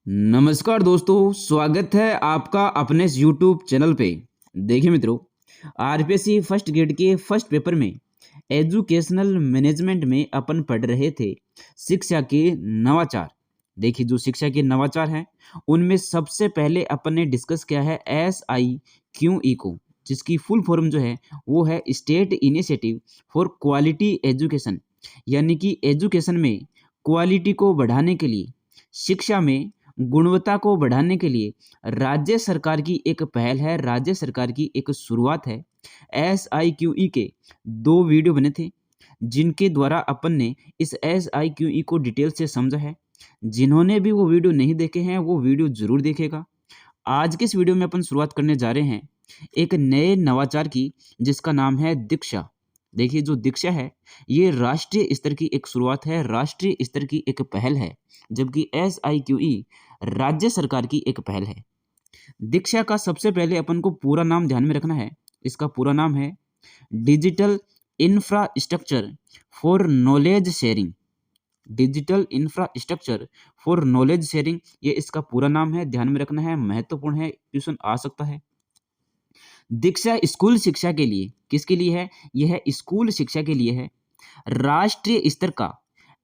नमस्कार दोस्तों, स्वागत है आपका अपने इस यूट्यूब चैनल पे। देखिए मित्रों, आरपीएससी फर्स्ट ग्रेड के फर्स्ट पेपर में एजुकेशनल मैनेजमेंट में अपन पढ़ रहे थे शिक्षा के नवाचार। देखिए, जो शिक्षा के नवाचार हैं उनमें सबसे पहले अपन ने डिस्कस किया है SIQE को, जिसकी फुल फॉर्म जो है वो है state initiative for quality education. यानी कि एजुकेशन में क्वालिटी को बढ़ाने के लिए, शिक्षा में गुणवत्ता को बढ़ाने के लिए राज्य सरकार की एक पहल है, राज्य सरकार की एक शुरुआत है। SIQE के 2 वीडियो बने थे, जिनके द्वारा अपन ने इस SIQE को डिटेल से समझा है। जिन्होंने भी वो वीडियो नहीं देखे हैं, वो वीडियो ज़रूर देखेगा। आज के इस वीडियो में अपन शुरुआत करने जा रहे हैं एक नए नवाचार की, जिसका नाम है दीक्षा। देखिए, जो दीक्षा है ये राष्ट्रीय स्तर की एक शुरुआत है, राष्ट्रीय स्तर की एक पहल है, जबकि SIQE राज्य सरकार की एक पहल है। दीक्षा का सबसे पहले अपन को पूरा नाम ध्यान में रखना है। इसका पूरा नाम है digital infrastructure for knowledge sharing. Digital infrastructure for knowledge sharing, ये इसका पूरा नाम है, ध्यान में रखना है, महत्वपूर्ण है, क्वेश्चन आ सकता है। दीक्षा स्कूल शिक्षा के लिए, किसके लिए है? यह स्कूल शिक्षा के लिए है। राष्ट्रीय स्तर का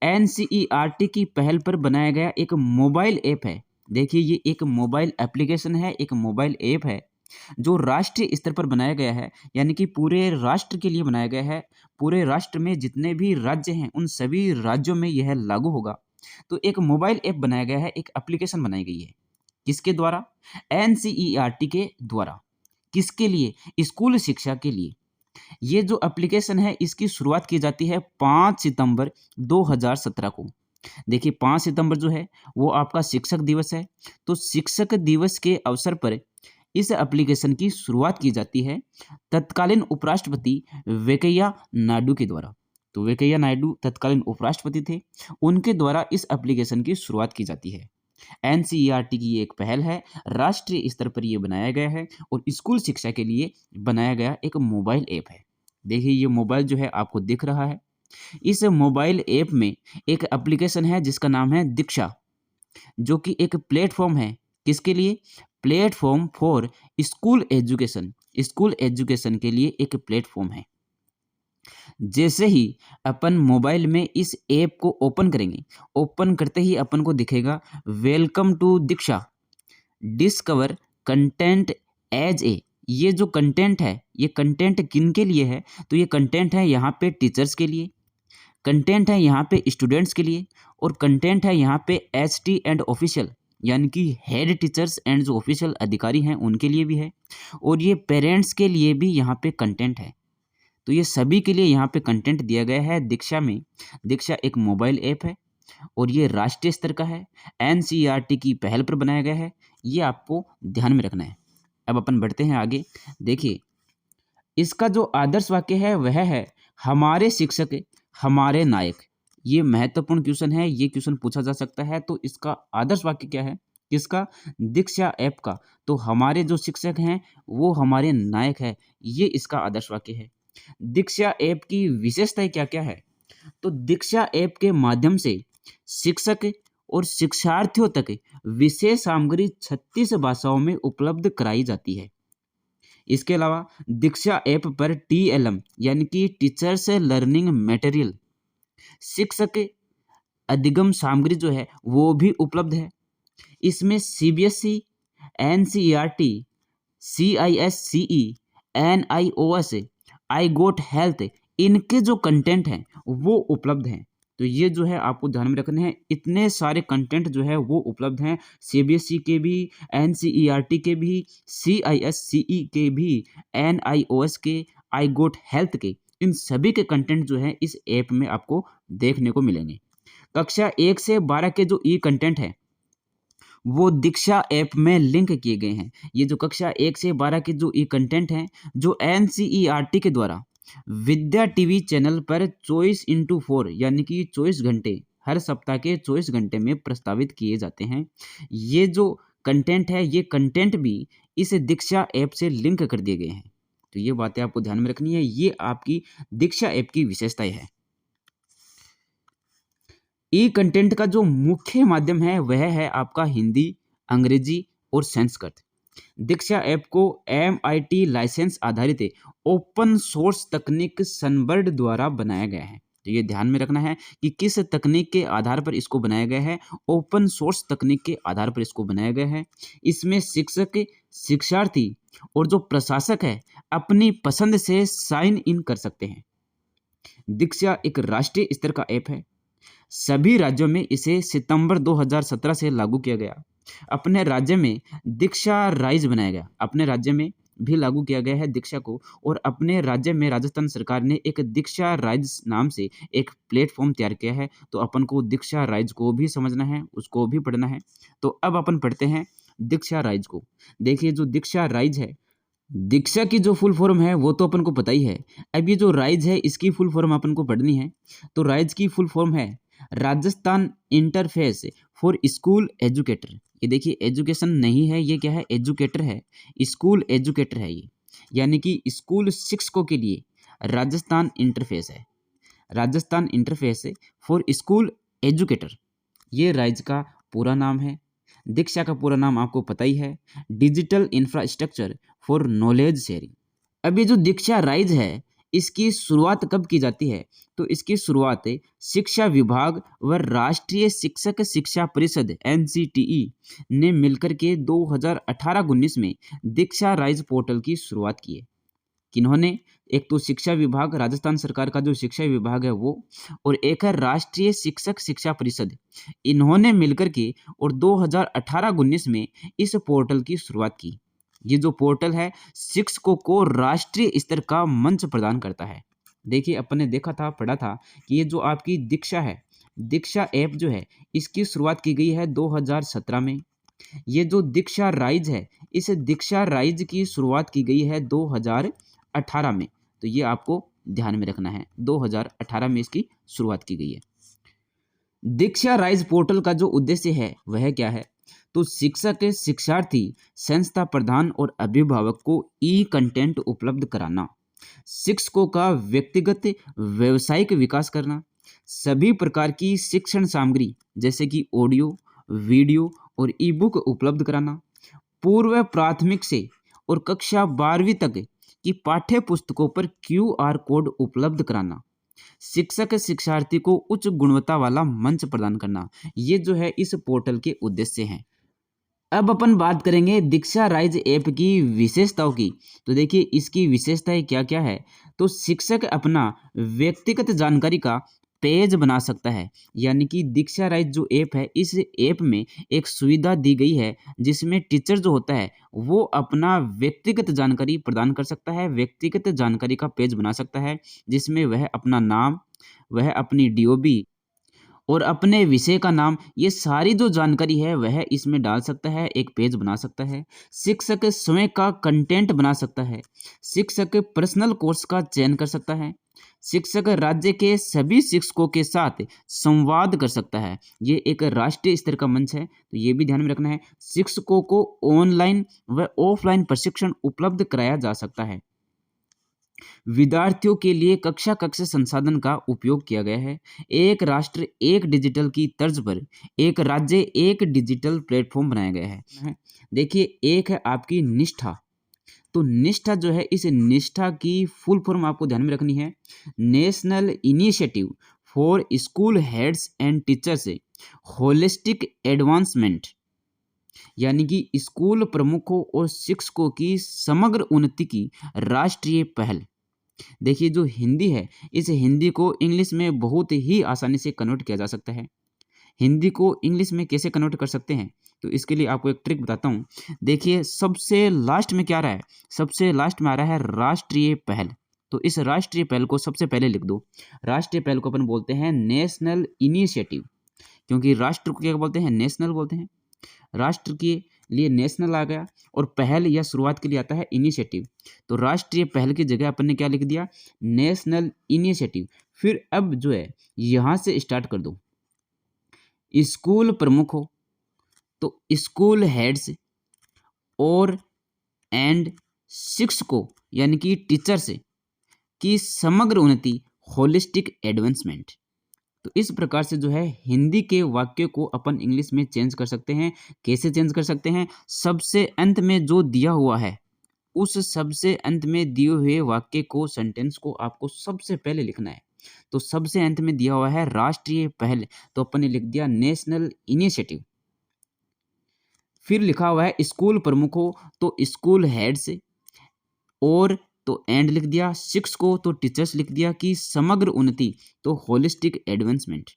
NCERT की पहल पर बनाया गया एक मोबाइल ऐप है। देखिए, ये एक मोबाइल एप्लीकेशन है, एक मोबाइल ऐप है जो राष्ट्रीय स्तर पर बनाया गया है, यानी कि पूरे राष्ट्र के लिए बनाया गया है। पूरे राष्ट्र में जितने भी राज्य हैं उन सभी राज्यों में यह लागू होगा। तो एक मोबाइल ऐप बनाया गया है, एक एप्लीकेशन बनाई गई है। किसके द्वारा? NCERT के द्वारा। किसके लिए? स्कूल शिक्षा के लिए। ये जो एप्लीकेशन है इसकी शुरुआत की जाती है 5 सितंबर 2017 को। देखिए, 5 सितंबर जो है वो आपका शिक्षक दिवस है। तो शिक्षक दिवस के अवसर पर इस एप्लीकेशन की शुरुआत की जाती है तत्कालीन उपराष्ट्रपति वेंकैया नायडू के द्वारा। तो वेंकैया नायडू तत्कालीन उपराष्ट्रपति थे, उनके द्वारा इस एप्लीकेशन की शुरुआत की जाती है। NCERT की ये एक पहल है, राष्ट्रीय स्तर पर ये बनाया गया है और स्कूल शिक्षा के लिए बनाया गया एक मोबाइल ऐप है। देखिए, ये मोबाइल जो है आपको दिख रहा है। इस मोबाइल ऐप में एक एप्लीकेशन है जिसका नाम है दीक्षा, जो कि एक प्लेटफॉर्म है। किसके लिए? Platform for school education. School education के लिए एक प्लेटफॉर्म है। जैसे ही अपन मोबाइल में इस ऐप को ओपन करेंगे, ओपन करते ही अपन को दिखेगा welcome to Diksha, discover content as a. ये जो कंटेंट है, ये कंटेंट किन के लिए है? तो ये कंटेंट है यहाँ पे टीचर्स के लिए, कंटेंट है यहाँ पे स्टूडेंट्स के लिए, और कंटेंट है यहाँ पे HT एंड ऑफिशियल, यानी कि हेड टीचर्स एंड जो ऑफिशियल अधिकारी हैं उनके लिए भी है, और ये पेरेंट्स के लिए भी यहाँ पे कंटेंट है। तो ये सभी के लिए यहाँ पे कंटेंट दिया गया है दीक्षा में। दीक्षा एक मोबाइल ऐप है और ये राष्ट्रीय स्तर का है, NCERT की पहल पर बनाया गया है। ये आपको ध्यान में रखना है। अब अपन बढ़ते हैं आगे। देखिए, इसका जो आदर्श वाक्य है वह है हमारे शिक्षक हमारे नायक। ये महत्वपूर्ण क्वेश्चन है, ये क्वेश्चन पूछा जा सकता है। तो इसका आदर्श वाक्य क्या है? किसका? दीक्षा ऐप का। तो हमारे जो शिक्षक हैं वो हमारे नायक है, ये इसका आदर्श वाक्य है। दीक्षा ऐप की विशेषताएं क्या क्या है? तो दीक्षा ऐप के माध्यम से शिक्षक और शिक्षार्थियों तक विशेष सामग्री 36 भाषाओं में उपलब्ध कराई जाती है। इसके अलावा दीक्षा ऐप पर TLM यानी कि टीचर्स लर्निंग मटेरियल, शिक्षक अधिगम सामग्री जो है वो भी उपलब्ध है। इसमें CBSE, NCERT, CISCE, NIOS, आई गोट हेल्थ, इनके जो कंटेंट हैं वो उपलब्ध हैं। तो ये जो है आपको ध्यान में रखने हैं, इतने सारे कंटेंट जो है वो उपलब्ध हैं। CBSE के भी, NCERT के भी, CISCE के भी, NIOS के, आई गोट हेल्थ के, इन सभी के कंटेंट जो है इस ऐप में आपको देखने को मिलेंगे। कक्षा 1 से 12 के जो कंटेंट है वो दीक्षा ऐप में लिंक किए गए हैं। ये जो कक्षा 1 से 12 के जो कंटेंट हैं, जो NCERT के द्वारा विद्या टीवी चैनल पर 24x4 यानी कि 24 घंटे, हर सप्ताह के 24 घंटे में प्रस्तावित किए जाते हैं। ये जो कंटेंट है, ये कंटेंट भी इस दीक्षा ऐप से लिंक कर दिए गए हैं। तो ये बातें आपको ध्यान में रखनी है। ये आपकी दीक्षा ऐप की विशेषताएं है। ई कंटेंट का जो मुख्य माध्यम है वह है आपका हिंदी, अंग्रेजी और संस्कृत। दीक्षा ऐप को MIT लाइसेंस आधारित ओपन सोर्स तकनीक सनबर्ड द्वारा बनाया गया है। तो ये ध्यान में रखना है कि किस तकनीक के आधार पर इसको बनाया गया है। ओपन सोर्स तकनीक के आधार पर इसको बनाया गया है। इसमें शिक्षक, शिक्षार्थी और जो प्रशासक है अपनी पसंद से साइन इन कर सकते हैं। दीक्षा एक राष्ट्रीय स्तर का ऐप है। सभी राज्यों में इसे सितंबर 2017 से लागू किया गया। अपने राज्य में दीक्षा राइज बनाया गया। अपने राज्य में भी लागू किया गया है दीक्षा को। और अपने राज्य में राजस्थान सरकार ने एक दीक्षा राइज नाम से एक प्लेटफॉर्म तैयार किया है। तो अपन को दीक्षा राइज को भी समझना है, उसको भी पढ़ना है। तो अब अपन पढ़ते हैं दीक्षा राइज को। देखिए जो दीक्षा राइज है, दीक्षा की जो फुल फॉर्म है वो तो अपन को पता ही है। अब ये जो राइज है इसकी फुल फॉर्म अपन को पढ़नी है। तो राइज की फुल फॉर्म है Rajasthan interface for school educator. ये देखिए एजुकेशन नहीं है, ये क्या है, एजुकेटर है, स्कूल एजुकेटर है ये, यानी कि स्कूल शिक्षकों के लिए राजस्थान इंटरफेस है। Rajasthan interface for school educator, ये राइज का पूरा नाम है। दीक्षा का पूरा नाम आपको पता ही है, digital infrastructure for knowledge sharing. अब ये जो दीक्षा राइज है इसकी शुरुआत कब की जाती है, तो इसकी शुरुआत शिक्षा विभाग व राष्ट्रीय शिक्षक शिक्षा परिषद NCTE ने मिलकर के 2018-19 में दीक्षा राइज पोर्टल की शुरुआत की है। किन्होंने, एक तो शिक्षा विभाग, राजस्थान सरकार का जो शिक्षा विभाग है वो, और एक है राष्ट्रीय शिक्षक शिक्षा परिषद, इन्होंने मिलकर के और 2018-19 में इस पोर्टल की शुरुआत की। ये जो पोर्टल है शिक्षकों को राष्ट्रीय स्तर का मंच प्रदान करता है। देखिए अपन ने देखा था, पढ़ा था कि ये जो आपकी दीक्षा है, दीक्षा ऐप जो है इसकी शुरुआत की गई है 2017 में। ये जो दीक्षा राइज है, इस दीक्षा राइज की शुरुआत की गई है 2018 में। तो ये आपको ध्यान में रखना है, 2018 में इसकी शुरुआत की गई है। दीक्षा राइज पोर्टल का जो उद्देश्य है वह क्या है, तो शिक्षक, शिक्षार्थी, संस्था प्रधान और अभिभावक को ई कंटेंट उपलब्ध कराना, शिक्षकों का व्यक्तिगत व्यवसायिक विकास करना, सभी प्रकार की शिक्षण सामग्री जैसे कि ऑडियो, वीडियो और ई बुक उपलब्ध कराना, पूर्व प्राथमिक से और कक्षा 12वीं तक की पाठ्य पुस्तकों पर QR कोड उपलब्ध कराना, शिक्षक शिक्षार्थी को उच्च गुणवत्ता वाला मंच प्रदान करना, ये जो है इस पोर्टल के उद्देश्य हैं। अब अपन बात करेंगे दीक्षा राइज ऐप की विशेषताओं की। तो देखिए इसकी विशेषताएं क्या क्या है, तो शिक्षक अपना व्यक्तिगत जानकारी का पेज बना सकता है। यानी कि दीक्षा राइज जो ऐप है, इस ऐप में एक सुविधा दी गई है जिसमें टीचर जो होता है वो अपना व्यक्तिगत जानकारी प्रदान कर सकता है, व्यक्तिगत जानकारी का पेज बना सकता है, जिसमें वह अपना नाम, वह अपनी DOB और अपने विषय का नाम, ये सारी जो जानकारी है वह इसमें डाल सकता है, एक पेज बना सकता है। शिक्षक स्वयं का कंटेंट बना सकता है। शिक्षक पर्सनल कोर्स का चयन कर सकता है। शिक्षक राज्य के सभी शिक्षकों के साथ संवाद कर सकता है। ये एक राष्ट्रीय स्तर का मंच है, तो ये भी ध्यान में रखना है। शिक्षकों को ऑनलाइन व ऑफलाइन प्रशिक्षण उपलब्ध कराया जा सकता है। विद्यार्थियों के लिए कक्षा कक्ष संसाधन का उपयोग किया गया है। एक राष्ट्र एक डिजिटल की तर्ज पर एक राज्य एक डिजिटल प्लेटफॉर्म बनाया गया है। देखिए एक है आपकी निष्ठा। तो निष्ठा जो है, इस निष्ठा की फुल फॉर्म आपको ध्यान में रखनी है, national initiative for school heads and teachers holistic advancement, यानी कि स्कूल प्रमुखों और शिक्षकों की समग्र उन्नति की राष्ट्रीय पहल। देखिए जो हिंदी है, इस हिंदी को इंग्लिश में बहुत ही आसानी से कन्वर्ट किया जा सकता है। हिंदी को इंग्लिश में कैसे कन्वर्ट कर सकते हैं, तो इसके लिए आपको एक ट्रिक बताता हूँ। देखिए सबसे लास्ट में क्या आ रहा है, सबसे लास्ट में आ रहा है राष्ट्रीय पहल। तो इस राष्ट्रीय पहल को सबसे पहले लिख दो। राष्ट्रीय पहल को अपन बोलते हैं नेशनल इनिशिएटिव, क्योंकि राष्ट्र को क्या बोलते हैं, नेशनल बोलते हैं। राष्ट्र के लिए नेशनल आ गया और पहल या शुरुआत के लिए आता है इनिशिएटिव। तो राष्ट्रीय पहल की जगह अपन ने क्या लिख दिया, नेशनल इनिशिएटिव। फिर अब जो है यहां से स्टार्ट कर दो, स्कूल प्रमुखों, तो स्कूल हेड्स और एंड शिक्षकों यानी कि टीचर्स की समग्र उन्नति, होलिस्टिक एडवांसमेंट। तो इस प्रकार से जो है हिंदी के वाक्य को अपन इंग्लिश में चेंज कर सकते हैं। कैसे चेंज कर सकते हैं? सबसे अंत में जो दिया हुआ है, उस सबसे अंत में दिए हुए वाक्य को, सेंटेंस को आपको सबसे पहले लिखना है। तो सबसे अंत में दिया हुआ है राष्ट्रीय पहल, तो अपन ने लिख दिया नेशनल इनिशिएटिव। फिर लिखा हुआ है स्कूल प्रमुखों, तो स्कूल हेड्स, और तो एंड लिख दिया। सिक्स को तो टीचर्स लिख दिया कि समग्र उन्नति, तो होलिस्टिक एडवांसमेंट।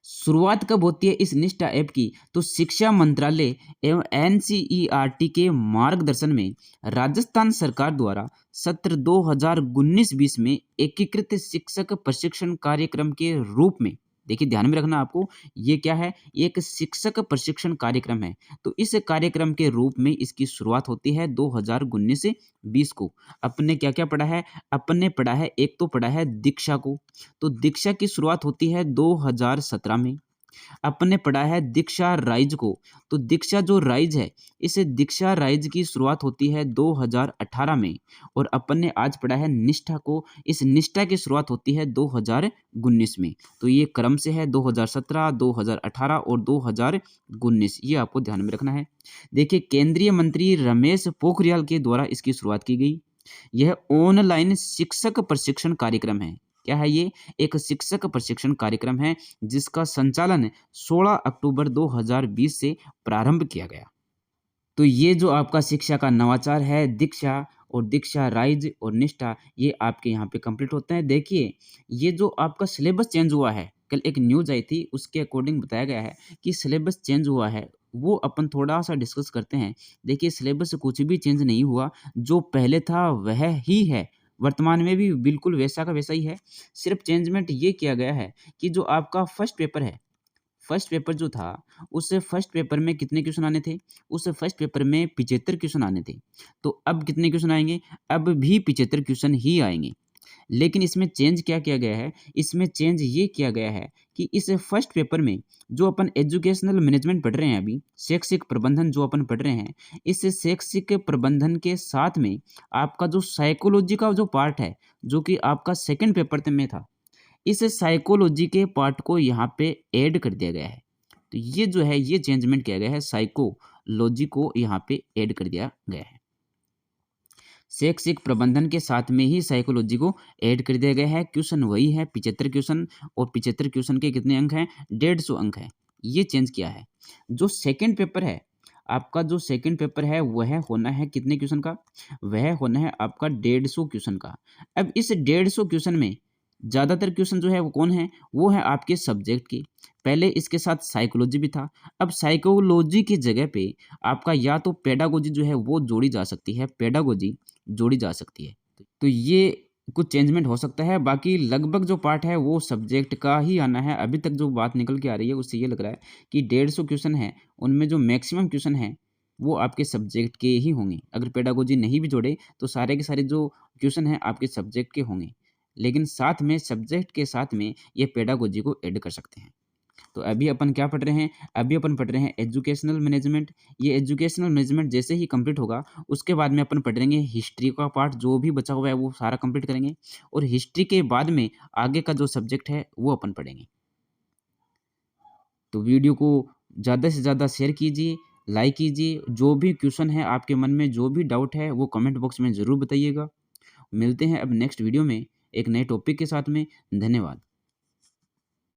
शुरुआत कब होती है इस निष्ठा ऐप की? तो शिक्षा मंत्रालय एवं एनसीईआरटी के मार्गदर्शन में राजस्थान सरकार द्वारा सत्र 2019-20 में एकीकृत शिक्षक प्रशिक्षण कार्यक्रम के रूप में, देखिए ध्यान में रखना आपको, ये क्या है? ये एक शिक्षक प्रशिक्षण कार्यक्रम है। तो इस कार्यक्रम के रूप में इसकी शुरुआत होती है 2019 से 20 को। अपने क्या क्या पढ़ा है? अपन ने पढ़ा है, एक तो पढ़ा है दीक्षा को, तो दीक्षा की शुरुआत होती है 2017 में। अपन ने पढ़ा है दीक्षा राइज को, तो दीक्षा जो राइज है, इस दीक्षा राइज की शुरुआत होती है 2018 में। और अपन ने आज पढ़ा है निष्ठा को, इस निष्ठा की शुरुआत होती है 2019 में। तो ये क्रम से है 2017, 2018 और 2019, ये आपको ध्यान में रखना है। देखिए केंद्रीय मंत्री रमेश पोखरियाल के द्वारा इसकी शुरुआत की गई। यह ऑनलाइन शिक्षक प्रशिक्षण कार्यक्रम है। क्या है ये? एक शिक्षक प्रशिक्षण कार्यक्रम है जिसका संचालन 16 अक्टूबर 2020 से प्रारंभ किया गया। तो ये जो आपका शिक्षा का नवाचार है, दीक्षा और दीक्षा राइज और निष्ठा, ये आपके यहाँ पे कंप्लीट होते हैं। देखिए ये जो आपका सिलेबस चेंज हुआ है, कल एक न्यूज़ आई थी, उसके अकॉर्डिंग बताया गया है कि सिलेबस चेंज हुआ है, वो अपन थोड़ा सा डिस्कस करते हैं। देखिए सिलेबस कुछ भी चेंज नहीं हुआ, जो पहले था वह ही है, वर्तमान में भी बिल्कुल वैसा का वैसा ही है। सिर्फ चेंजमेंट ये किया गया है कि जो आपका फर्स्ट पेपर है, फर्स्ट पेपर जो था, उस फर्स्ट पेपर में कितने क्वेश्चन आने थे? उस फर्स्ट पेपर में 75 क्वेश्चन आने थे। तो अब कितने क्वेश्चन आएँगे? अब भी 75 क्वेश्चन ही आएँगे। लेकिन इसमें चेंज क्या किया गया है? इसमें चेंज ये किया गया है कि इस फर्स्ट पेपर में जो अपन एजुकेशनल मैनेजमेंट पढ़ रहे हैं अभी, शैक्षिक प्रबंधन जो अपन पढ़ रहे हैं, इस शैक्षिक प्रबंधन के साथ में आपका जो साइकोलॉजी का जो पार्ट है, जो कि आपका सेकंड पेपर में था, इस साइकोलॉजी के पार्ट को यहाँ पे ऐड कर दिया गया है। तो ये जो है ये चेंजमेंट किया गया है, साइकोलॉजी को यहाँ पे ऐड कर दिया गया है। शैक्षिक प्रबंधन के साथ में ही साइकोलॉजी को ऐड कर दिया गया है। क्वेश्चन वही है 75 क्वेश्चन, और 75 क्वेश्चन के कितने अंक हैं? 150 अंक हैं। ये चेंज किया है। जो सेकंड पेपर है, आपका जो सेकंड पेपर है वह होना है कितने क्वेश्चन का? वह होना है आपका 150 क्वेश्चन का। अब इस 150 क्वेश्चन में ज़्यादातर क्वेश्चन जो है वो कौन है? वो है आपके सब्जेक्ट के। पहले इसके साथ साइकोलॉजी भी था। अब साइकोलॉजी की जगह पे आपका या तो पेडागोजी जो है वो जोड़ी जा सकती है, पेडागोजी जोड़ी जा सकती है। तो ये कुछ चेंजमेंट हो सकता है, बाकी लगभग जो पार्ट है वो सब्जेक्ट का ही आना है। अभी तक जो बात निकल के आ रही है उससे ये लग रहा है कि 150 क्वेश्चन हैं, उनमें जो मैक्सिमम क्वेश्चन हैं वो आपके सब्जेक्ट के ही होंगे। अगर पेडागोजी नहीं भी जोड़े तो सारे के सारे जो क्वेश्चन हैं आपके सब्जेक्ट के होंगे। लेकिन साथ में सब्जेक्ट के साथ में ये पेडागोजी को ऐड कर सकते हैं। तो अभी अपन क्या पढ़ रहे हैं? अभी अपन पढ़ रहे हैं एजुकेशनल मैनेजमेंट। ये एजुकेशनल मैनेजमेंट जैसे ही कंप्लीट होगा, उसके बाद में अपन पढ़ेंगे हिस्ट्री का पार्ट, जो भी बचा हुआ है वो सारा कंप्लीट करेंगे। और हिस्ट्री के बाद में आगे का जो सब्जेक्ट है वो अपन पढ़ेंगे। तो वीडियो को ज़्यादा से ज़्यादा शेयर कीजिए, लाइक कीजिए। जो भी क्वेश्चन है आपके मन में, जो भी डाउट है वो कमेंट बॉक्स में ज़रूर बताइएगा। मिलते हैं अब नेक्स्ट वीडियो में एक नए टॉपिक के साथ में। धन्यवाद।